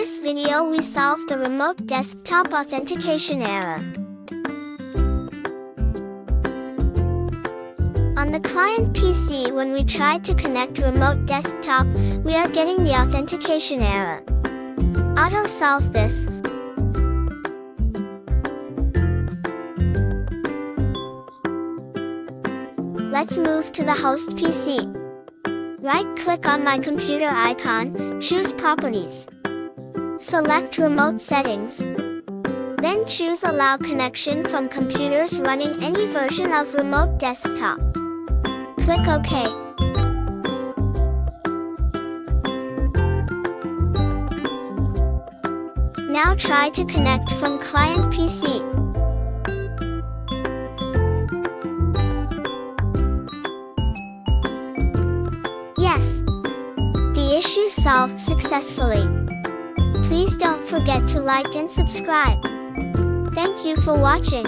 this video we solved the remote desktop authentication error. On the client PC, when we tried to connect remote desktop, we are getting the authentication error. Auto-solve this. Let's move to the host PC. Right-click on my computer icon, choose Properties. Select Remote Settings. Then choose Allow connection from computers running any version of Remote Desktop. Click OK. Now try to connect from client PC. Yes, the issue solved successfully. Please don't forget to like and subscribe. Thank you for watching.